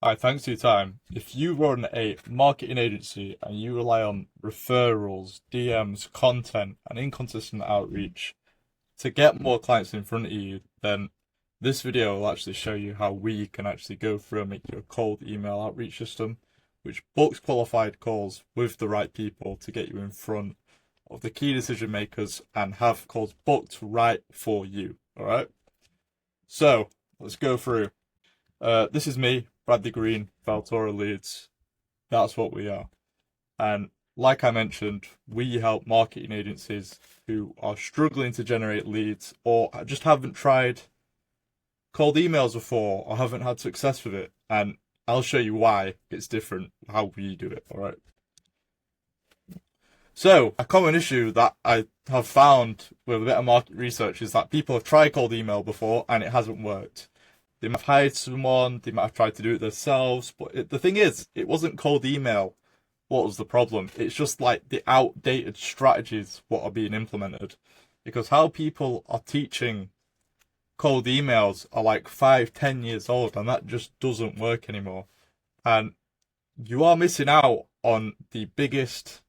Hi, thanks for your time. If you run a marketing agency and you rely on referrals, DMs, content, and inconsistent outreach to get more clients in front of you, then this video will actually show you how we can actually go through and make you a cold email outreach system, which books qualified calls with the right people to get you in front of the key decision makers and have calls booked right for you. All right. So let's go through. This is me, Bradley Green, Valtora Leads. That's what we are. And like I mentioned, we help marketing agencies who are struggling to generate leads or just haven't tried cold emails before or haven't had success with it. And I'll show you why it's different, how we do it. All right. So, a common issue that I have found with a bit of market research is that people have tried cold email before and it hasn't worked. They might have hired someone, they might have tried to do it themselves, but the thing is, it wasn't cold email what was the problem. It's just like the outdated strategies what are being implemented. Because how people are teaching cold emails are like 5, 10 years old, and that just doesn't work anymore. And you are missing out on the biggest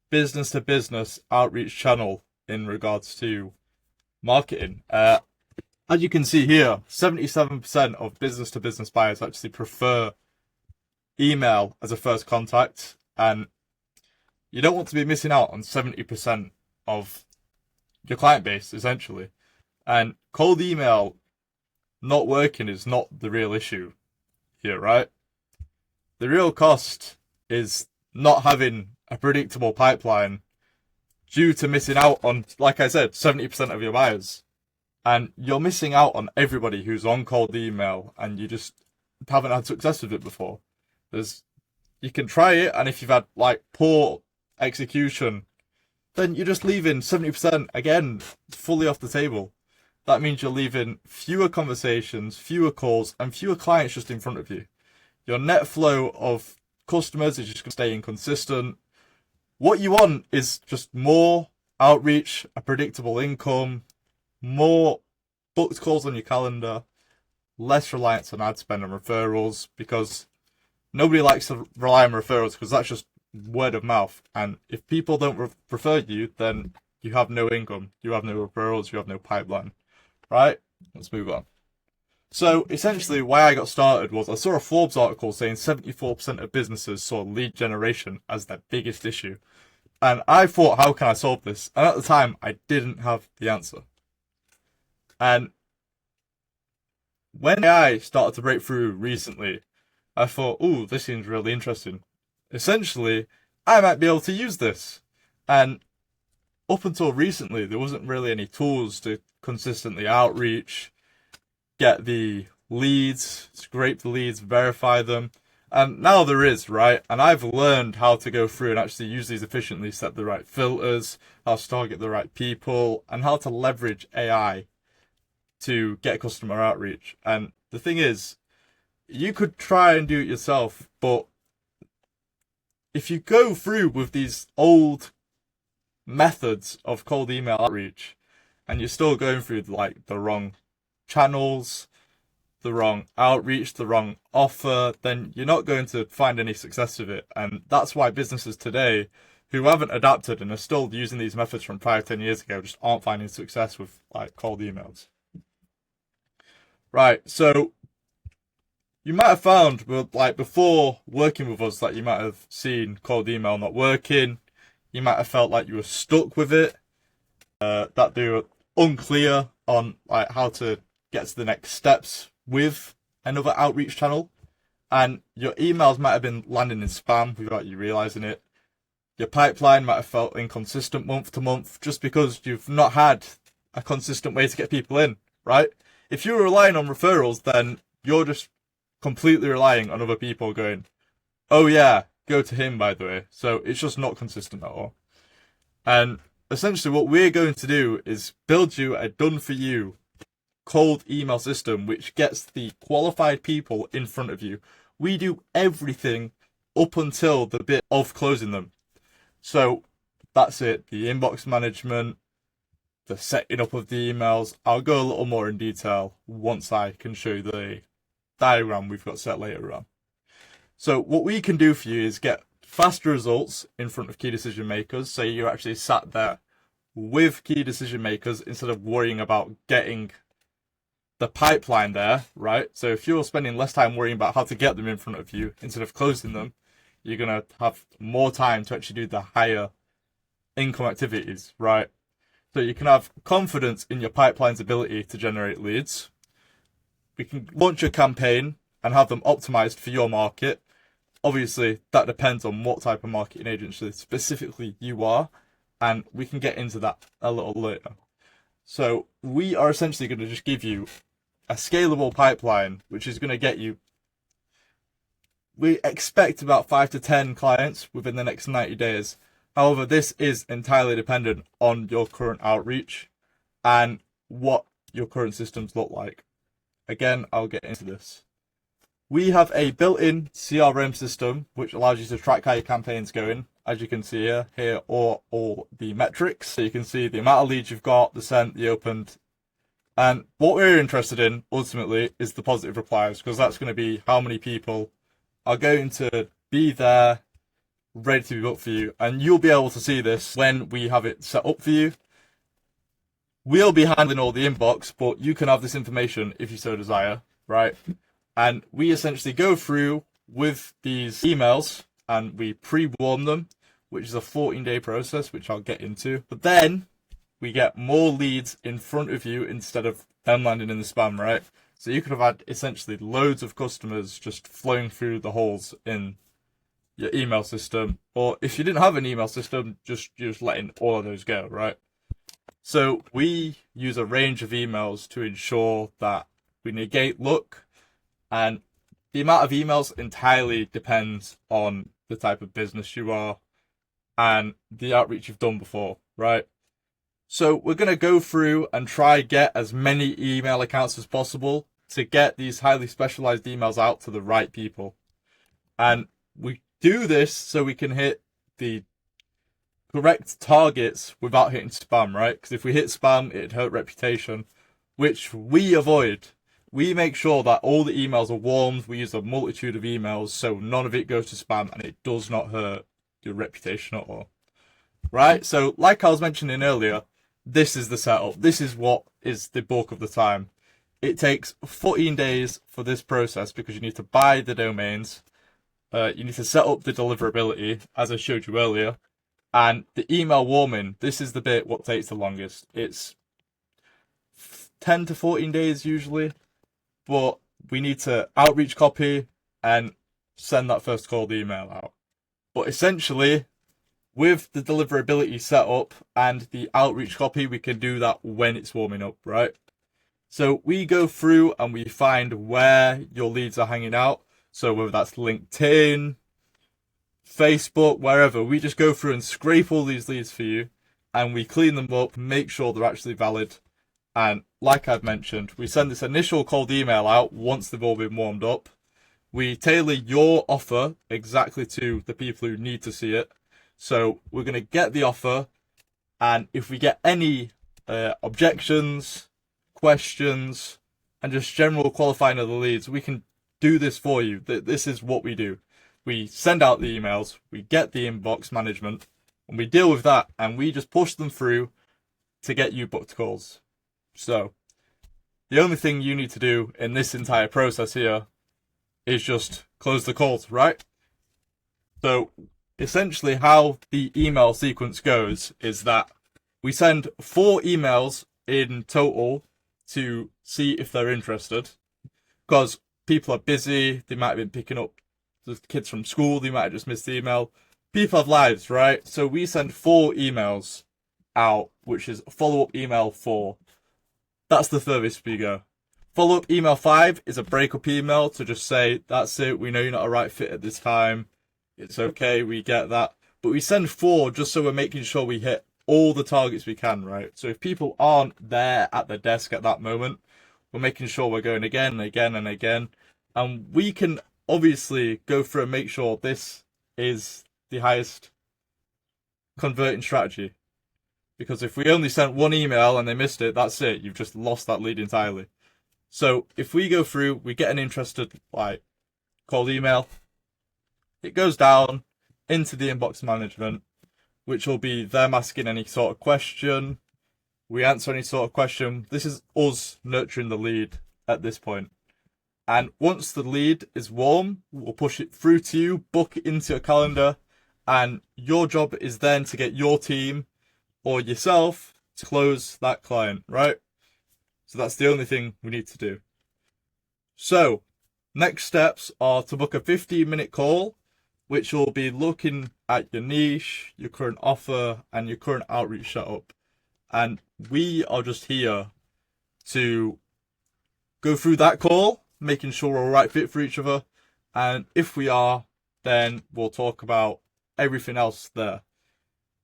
business to business outreach channel in regards to marketing. As you can see here, 77% of business to business buyers actually prefer email as a first contact, and you don't want to be missing out on 70% of your client base, essentially. And cold email not working is not the real issue here, right? The real cost is not having a predictable pipeline due to missing out on, like I said, 70% of your buyers. And you're missing out on everybody who's on cold email and you just haven't had success with it before. You can try it, and if you've had like poor execution, then you're just leaving 70% again fully off the table. That means you're leaving fewer conversations, fewer calls, and fewer clients just in front of you. Your net flow of customers is just going to stay inconsistent. What you want is just more outreach, a predictable income, more booked calls on your calendar, less reliance on ad spend and referrals, because nobody likes to rely on referrals because that's just word of mouth. And if people don't prefer you, then you have no income, you have no referrals, you have no pipeline. Right? Let's move on. So essentially why I got started was I saw a Forbes article saying 74% of businesses saw lead generation as their biggest issue. And I thought, how can I solve this? And at the time, I didn't have the answer. And when AI started to break through recently, I thought, ooh, this seems really interesting. Essentially, I might be able to use this. And up until recently, there wasn't really any tools to consistently outreach, get the leads, scrape the leads, verify them. And now there is, right? And I've learned how to go through and actually use these efficiently, set the right filters, how to target the right people, and how to leverage AI to get customer outreach. And the thing is, you could try and do it yourself, but if you go through with these old methods of cold email outreach and you're still going through like the wrong channels, the wrong outreach, the wrong offer, then you're not going to find any success with it. And that's why businesses today who haven't adapted and are still using these methods from 5, 10 years ago just aren't finding success with like cold emails. Right, so you might have found, like before working with us, that you might have seen cold email not working. You might have felt like you were stuck with it, that they were unclear on like how to get to the next steps with another outreach channel, and your emails might have been landing in spam without you realizing it. Your pipeline might have felt inconsistent month to month just because you've not had a consistent way to get people in, right? If you're relying on referrals, then you're just completely relying on other people going, oh yeah, go to him, by the way. So it's just not consistent at all. And essentially what we're going to do is build you a done-for-you cold email system which gets the qualified people in front of you. We do everything up until the bit of closing them. So that's it. The inbox management, the setting up of the emails. I'll go a little more in detail once I can show you the diagram we've got set later on. So what we can do for you is get faster results in front of key decision makers. So you're actually sat there with key decision makers instead of worrying about getting the pipeline there, right? So if you're spending less time worrying about how to get them in front of you instead of closing them, you're going to have more time to actually do the higher income activities, right? So you can have confidence in your pipeline's ability to generate leads. We can launch a campaign and have them optimized for your market. Obviously, that depends on what type of marketing agency specifically you are, and we can get into that a little later. So we are essentially going to just give you a scalable pipeline, which is going to get you, we expect about 5 to 10 clients within the next 90 days. However, this is entirely dependent on your current outreach and what your current systems look like. Again, I'll get into this. We have a built-in CRM system which allows you to track how your campaign's going. As you can see here are all the metrics. So you can see the amount of leads you've got, the sent, the opened. And what we're interested in ultimately is the positive replies, because that's going to be how many people are going to be there ready to be booked for you. And you'll be able to see this when we have it set up for you. We'll be handling all the inbox, but you can have this information if you so desire, right? And we essentially go through with these emails and we pre-warm them, which is a 14-day process, which I'll get into. But then we get more leads in front of you instead of them landing in the spam, right? So you could have had essentially loads of customers just flowing through the holes in your email system. Or if you didn't have an email system, just letting all of those go, right? So we use a range of emails to ensure that we negate luck, and the amount of emails entirely depends on the type of business you are and the outreach you've done before, right? So we're going to go through and try get as many email accounts as possible to get these highly specialized emails out to the right people. And we do this so we can hit the correct targets without hitting spam, right? Because if we hit spam, it'd hurt reputation, which we avoid. We make sure that all the emails are warmed. We use a multitude of emails so none of it goes to spam and it does not hurt your reputation at all, right? So like I was mentioning earlier, this is the setup. This is what is the bulk of the time. It takes 14 days for this process because you need to buy the domains. You need to set up the deliverability, as I showed you earlier. And the email warming, this is the bit what takes the longest. It's 10 to 14 days usually, but we need to outreach copy and send that first cold email out. But essentially, with the deliverability set up and the outreach copy, we can do that when it's warming up, right? So we go through and we find where your leads are hanging out. So whether that's LinkedIn, Facebook, wherever, we just go through and scrape all these leads for you and we clean them up, make sure they're actually valid. And like I've mentioned, we send this initial cold email out once they've all been warmed up. We tailor your offer exactly to the people who need to see it. So we're going to get the offer, and if we get any objections, questions, and just general qualifying of the leads, we can do this for you. This is what we do. We send out the emails, we get the inbox management, and we deal with that, and we just push them through to get you booked calls. So the only thing you need to do in this entire process here is just close the calls, right? So essentially how the email sequence goes is that we send 4 emails in total to see if they're interested, because people are busy, they might have been picking up the kids from school, they might have just missed the email. People have lives, right? So we send 4 emails out, which is follow-up email 4. That's the furthest we go. Follow-up email 5 is a breakup email to just say, that's it, we know you're not a right fit at this time. It's okay, we get that. But we send 4 just so we're making sure we hit all the targets we can, right? So if people aren't there at the desk at that moment, we're making sure we're going again and again and again. And we can obviously go through and make sure this is the highest converting strategy. Because if we only sent 1 email and they missed it, that's it. You've just lost that lead entirely. So if we go through, we get an interested cold email, it goes down into the inbox management, which will be them asking any sort of question. We answer any sort of question. This is us nurturing the lead at this point. And once the lead is warm, we'll push it through to you, book it into your calendar, and your job is then to get your team or yourself to close that client, right? So that's the only thing we need to do. So next steps are to book a 15-minute call, which will be looking at your niche, your current offer, and your current outreach setup. And we are just here to go through that call, making sure we're a right fit for each other. And if we are, then we'll talk about everything else there.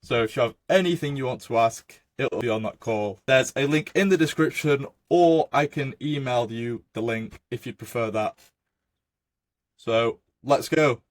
So if you have anything you want to ask, it'll be on that call. There's a link in the description, or I can email you the link if you prefer that. So let's go.